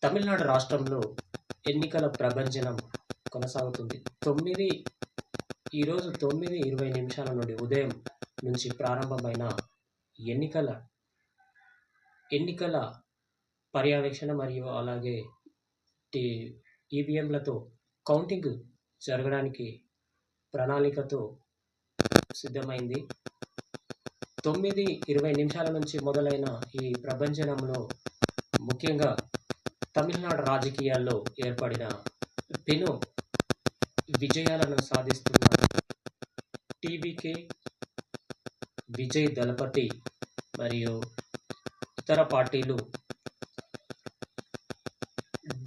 తమిళనాడు రాష్ట్రంలో ఎన్నికల ప్రభంజనం కొనసాగుతుంది. ఈరోజు 9:20 నుండి ఉదయం నుంచి ప్రారంభమైన ఎన్నికల ఎన్నికల పర్యవేక్షణ మరియు అలాగే టీ ఈవీఎంలతో కౌంటింగ్ జరగడానికి ప్రణాళికతో సిద్ధమైంది. 9:20 నుంచి మొదలైన ఈ ప్రభంజనంలో ముఖ్యంగా తమిళనాడు రాజకీయాల్లో ఏర్పడిన పెను విజయాలను సాధిస్తున్న టీవీకే, విజయ్ దళపతి మరియు ఇతర పార్టీలు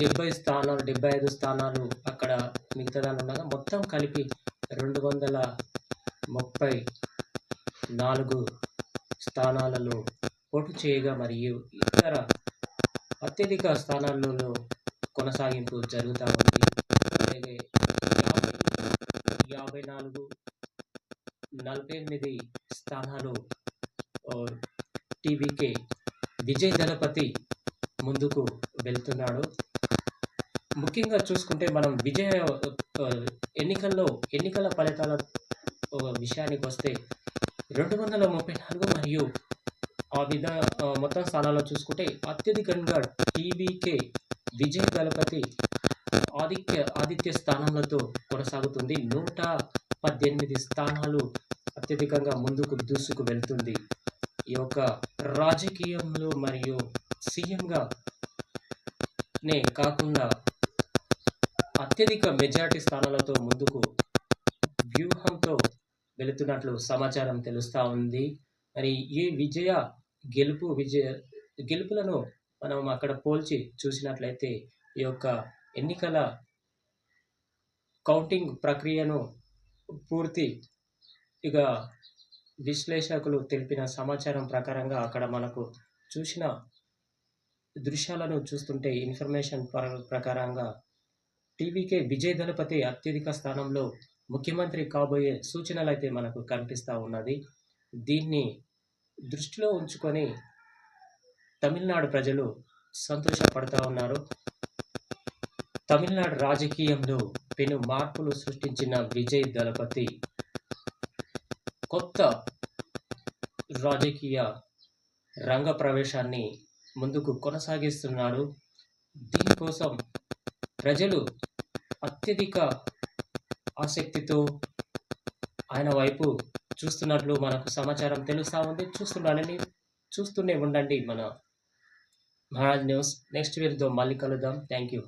75 స్థానాలు అక్కడ మిగతాదాన్ని ఉండగా మొత్తం కలిపి 234 స్థానాలలో పోటీ చేయగా మరియు ఇతర అత్యధిక స్థానాలలో కొనసాగింపు జరుగుతూ ఉంది. అలాగే 54, 48 స్థానాలు టీవీకే విజయ్ దళపతి ముందుకు వెళ్తున్నాడు. ముఖ్యంగా చూసుకుంటే మనం ఎన్నికల ఫలితాల విషయానికి వస్తే 234 మరియు మొత్తం స్థానాల్లో చూసుకుంటే అత్యధికంగా టీవీకే విజయ్ దళపతి ఆధిక్య స్థానాలతో కొనసాగుతుంది. 118 స్థానాలు అత్యధికంగా ముందుకు దూసుకు వెళ్తుంది. ఈ యొక్క రాజకీయంలో మరియు సీఎంగా నే కాకుండా అత్యధిక మెజారిటీ స్థానాలతో ముందుకు వ్యూహంతో వెళుతున్నట్లు సమాచారం తెలుస్తూ ఉంది. మరి ఈ గెలుపులను మనం అక్కడ పోల్చి చూసినట్లయితే ఈ యొక్క ఎన్నికల కౌంటింగ్ ప్రక్రియను పూర్తిగా విశ్లేషకులు తెలిపిన సమాచారం ప్రకారంగా అక్కడ మనకు చూసిన దృశ్యాలను చూస్తుంటే ఇన్ఫర్మేషన్ ప్రకారంగా టీవీకే విజయ్ దళపతి అత్యధిక స్థానంలో ముఖ్యమంత్రి కాబోయే సూచనలు అయితే మనకు కనిపిస్తూ ఉన్నది. దీన్ని దృష్టిలో ఉంచుకొని తమిళనాడు ప్రజలు సంతోషపడుతూ ఉన్నారు. తమిళనాడు రాజకీయంలో పెను మార్పులు సృష్టించిన విజయ్ దళపతి కొత్త రాజకీయ రంగ ప్రవేశాన్ని ముందుకు కొనసాగిస్తున్నాడు. దీనికోసం ప్రజలు అత్యధిక ఆసక్తితో ఆయన వైపు చూస్తున్నట్లు మనకు సమాచారం తెలుస్తూ ఉంది. చూస్తూనే ఉండండి మన మహారాజ్ న్యూస్. నెక్స్ట్ వీడియోతో మళ్ళీ కలుద్దాం. Thank you.